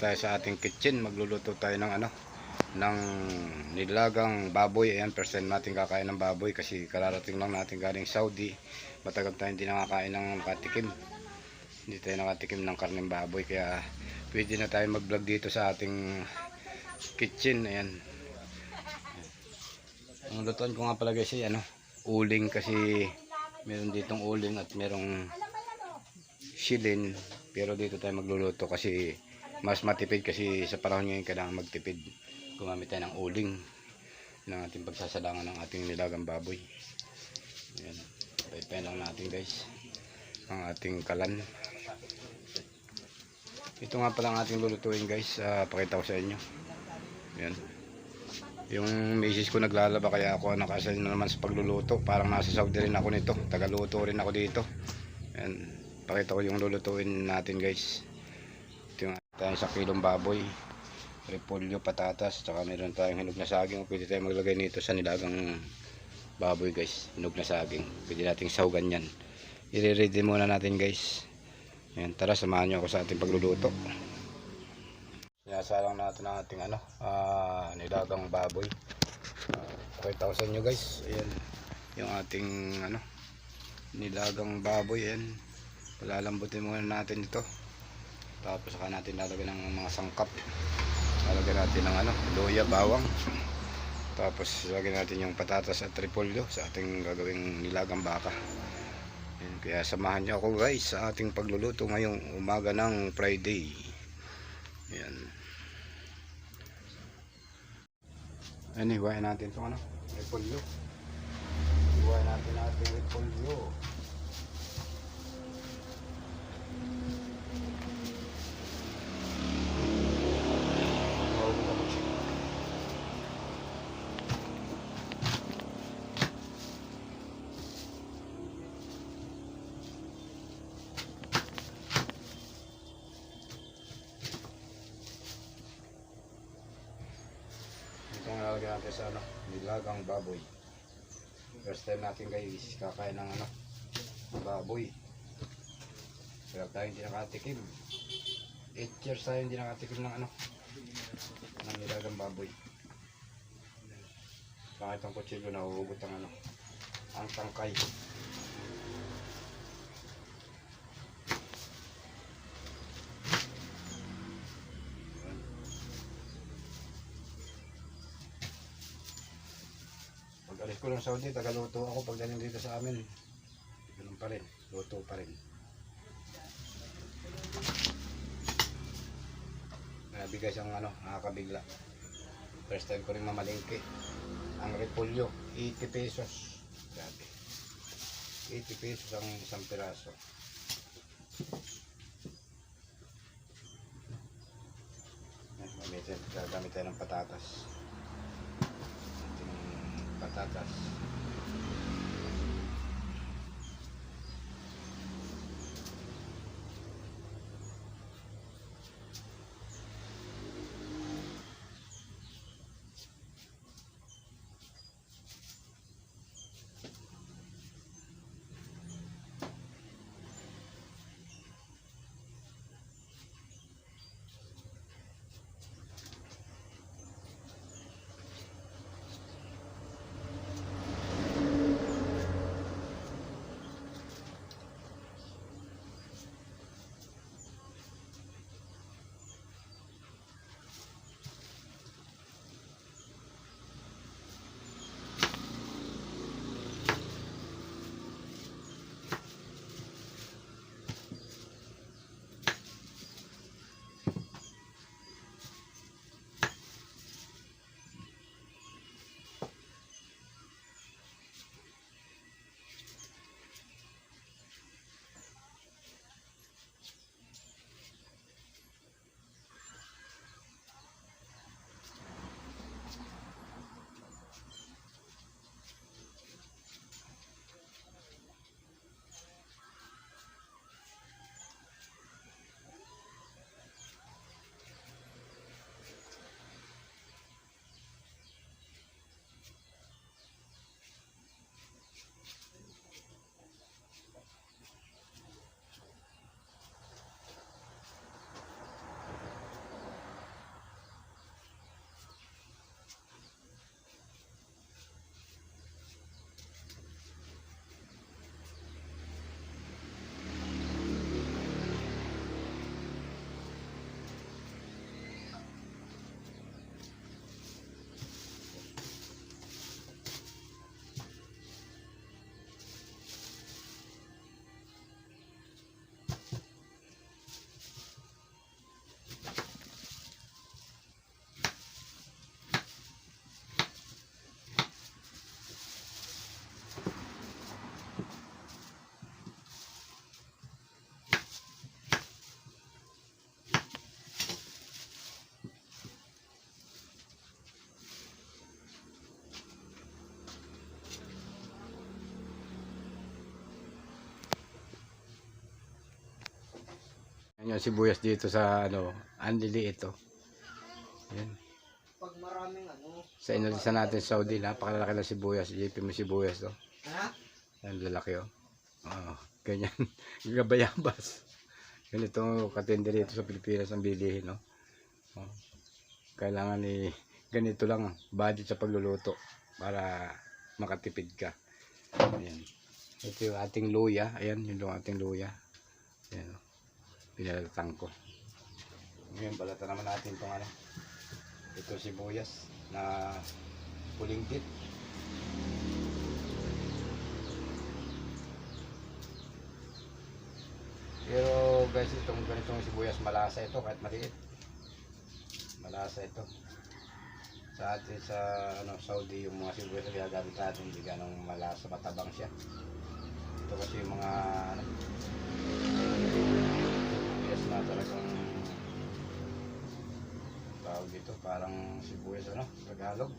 tayo sa ating kitchen. Magluluto tayo ng ng nilagang baboy. Ayan, first time natin kakain ng baboy kasi kararating lang natin galing Saudi. Matagal tayo hindi nakakain ng katikim. Hindi tayo nakatikim ng karneng baboy, kaya pwede na tayo mag-vlog dito sa ating kitchen. Ayan. Ang lutuan ko nga pala guys ay uling, kasi meron ditong uling at merong shilin, pero dito tayo magluluto kasi mas matipid, kasi sa panahon ngayon kailangan magtipid. Gumamit tayo ng uling ng ating pagsasalangan ng ating nilagang baboy. Ayan, paipain lang natin guys ang ating kalan. Ito nga pala ang ating lulutuin guys, pakita ko sa inyo. Ayan, yung misis ko naglalaba, kaya ako nakasal na naman sa pagluluto. Parang nasa Saudi rin ako nito, tagaluto rin ako dito. Ayan, pakita ko yung lulutuin natin guys. Ito yung tayo sa kilong baboy, repolyo, patatas, tsaka meron tayong hinog na saging. Pwede tayo maglagay nito sa nilagang baboy guys, hinog na saging. Pwede nating saugan yan. I-ready muna natin guys. Ayan, tara samahan nyo ako sa ating pagluluto. Sinasalang natin ang ating nilagang baboy. Pakita ko sa inyo guys. Ayan, yung ating nilagang baboy. Ayan, palalambutin muna natin ito, tapos saka natin lalagyan ng mga sangkap. Lalagyan natin ng luya, bawang, tapos lalagyan natin yung patatas at repolyo sa ating gagawing nilagang baka. Ayan, kaya samahan nyo ako guys sa ating pagluluto ngayong umaga ng Friday. Ayan, hiwain natin itong repolyo. Hiwain natin ating repolyo. Ito ang lalagyan natin sa nilagang baboy. First time natin guys kakain ng baboy. Kaya tayo hindi nakatikim. 8 years tayo hindi nakatikim ng ng nilagang baboy. Bakit ang kutsilyo na huhugot ang tangkay. Pag-alis ko ng Saudi, tagaluto ako. Pagdating dito sa amin, ganun pa rin, luto pa rin. Grabe guys ang nakakabigla. First time ko rin mamalingki. Ang repolyo, 80 pesos. Grabe. 80 pesos ang isang piraso. Gagamit tayo ng patatas. Patatas. Yung sibuyas dito sa ano, ang liliit ito. Yan. Pag maraming ano. Sa inalisa natin sa Saudi, napakalaki ng sibuyas. JP mo sibuyas to. Ha? Ang lalaki oh. Oo, ganyan. Gabayabas. Ganito katindi dito sa Pilipinas ang bilihin, no? Oh. Kailangan ganito lang budget sa pagluluto para makatipid ka. Ayan. Ito yung ating luya. Ayan, yun yung ating luya. Ayan. Pinalatang ko. Ngayon, balatan naman natin itong ano. Ito sibuyas na pulinggit. Pero guys, itong ganitong sibuyas malasa ito kahit maliit. Malasa ito. Sa atin sa ano, Saudi, yung mga sibuyas na ginagamit natin hindi ganong malasa, matabang siya. Ito kasi yung mga ano, sibuyas na talagang tawag dito, parang sibuyas ano, Tagalog.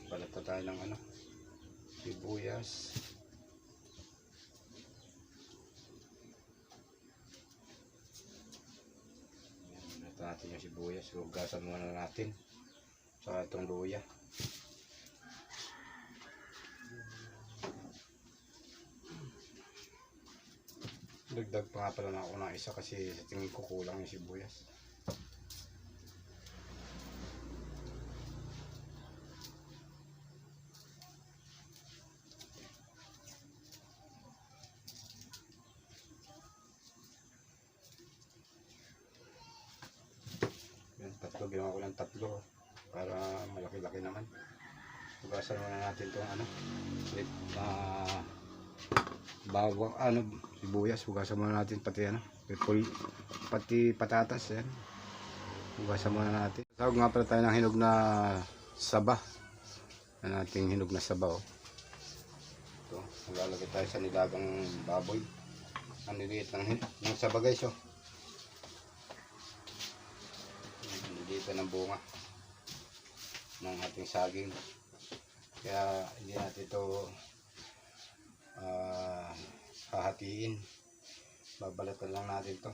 Palit na tayo ng ano, sibuyas. Ito natin yung sibuyas. Hugasan muna natin. Saka itong luya. Dagdag pa nga pala na ako ng isa kasi sa tingin ko kulang yung sibuyas. Tatlo, ginawa ko ng tatlo para malaki-laki naman. Hugasan muna natin itong ano, bawang, ano, sibuyas. Hugasan muna natin pati ano, pati patatas. Yan. Hugasan muna natin. Tawag nga pala tayo ng hinog na saba. Yan ating hinog na saba. Oh. Ito, maglalagay tayo sa nilagang baboy. Ang liliit ng saba guys. Oh. Dito ng bunga ng ating saging, kaya hindi natin ito hahatiin, babalatan lang natin to.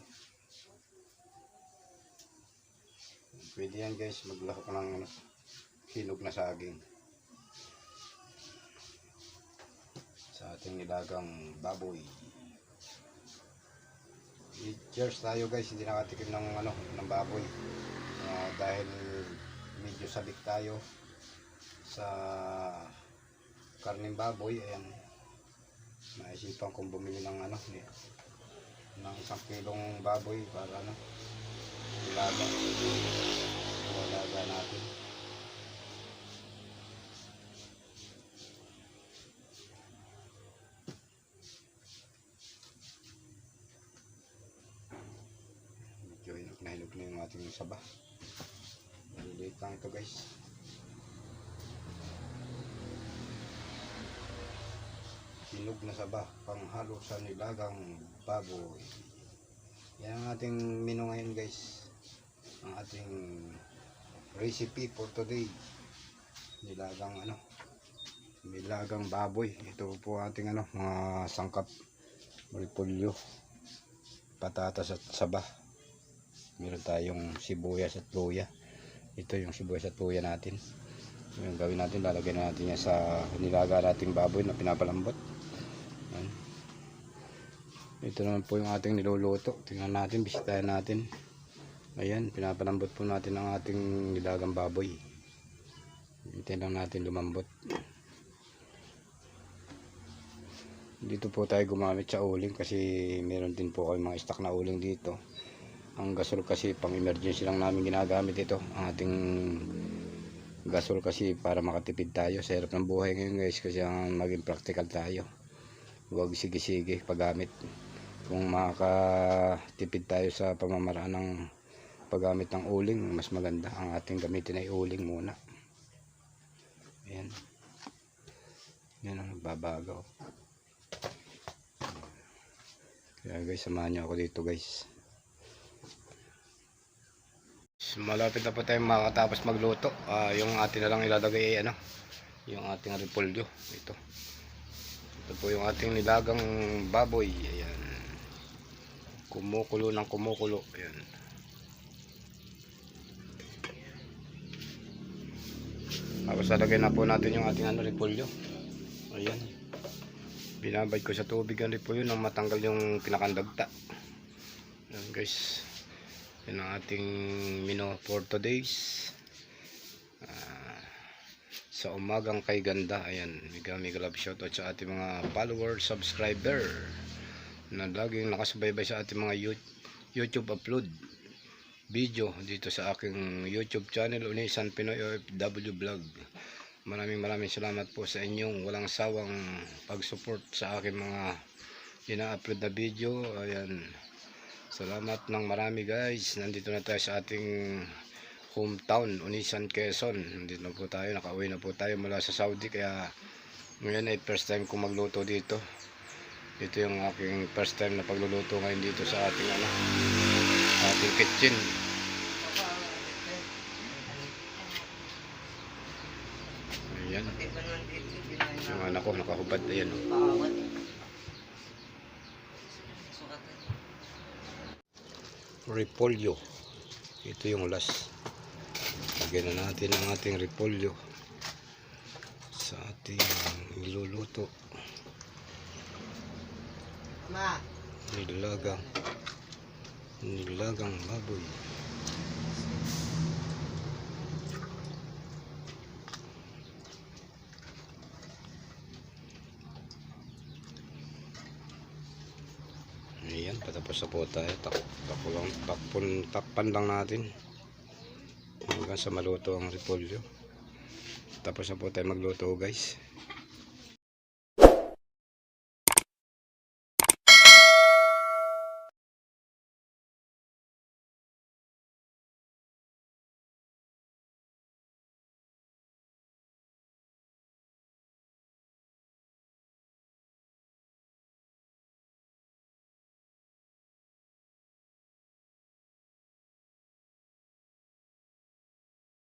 Pwede yan guys, maglahok ng hinog na saging sa ating nilagang baboy. Cheers tayo guys, hindi nakatikim ng ano, ng baboy. Dahil medyo sabik tayo sa karneng baboy, ayan, naisipan kong bumili ng ano, ng 1 kilong baboy para ano, ilaga natin. Medyo hinog na yung ating saba. Maliliit lang ito guys. Hinog na saba, panghalo sa nilagang baboy. Yan ang ating menu ngayon guys. Ang ating recipe for today. Nilagang baboy. Ito po ating ano, mga sangkap, repolyo, patatas at saba. Meron tayong sibuyas at luya. Ito yung sibuyas at luya natin. Yung gawin natin, lalagyan natin yan sa nilaga nating baboy na pinapalambot. Ayan. Ito naman po yung ating niluluto. Tingnan natin, bisitahin natin. Ayan, pinapalambot po natin ang ating nilagang baboy. Hintayin lang natin lumambot. Dito po tayo gumamit sa uling kasi meron din po kayong mga stock na uling dito. Ang gasol kasi pang emergency lang namin ginagamit ito. Ang ating gasol kasi para makatipid tayo sa hirap ng buhay ngayon guys, kasi ang maging practical tayo. Huwag sige-sige paggamit. Kung makakatipid tayo sa pamamaraan ng paggamit ng uling, mas maganda. Ang ating gamitin ay uling muna. Ayan. Yan ang nagbabagaw. Kaya guys, samahan nyo ako dito guys. Malapit na po tayo makatapos magluto. Yung atin na lang ilalagay ay ano, yung ating repolyo. Ito. Ito po yung ating nilagang baboy. Ayan. Kumukulo ng kumukulo. Ayan. Tapos lalagay na po natin yung ating repolyo. Ayan. Binabad ko sa tubig ang repolyo nang matanggal yung pinakandagta. Ayan guys. Yan ang ating menu for today's. Sa umagang kay ganda. Ayan. Mega love shoutout sa ating mga followers, subscriber na laging nakasubaybay sa ating mga YouTube upload video dito sa aking YouTube channel, Unisan Pinoy OFW Vlog. Maraming salamat po sa inyong walang sawang pag-support sa aking mga ina-upload na video. Ayan. Salamat ng marami guys. Nandito na tayo sa ating hometown, Unisan, Quezon. Nandito na po tayo, nakauwi na po tayo mula sa Saudi, kaya ngayon ay first time ko magluto dito. Ito yung aking first time na pagluluto ngayon dito sa ating ating kitchen. Ayan. Yung anak ko nakahubad. Ayan. Repolyo. Ito yung last. Lagyan na natin ang ating repolyo sa ating niluluto. Nilagang baboy. Ayan, patapos na po tayo. Takpan lang natin hanggang sa maluto ang repolyo. Tapos na po tayo magluto guys.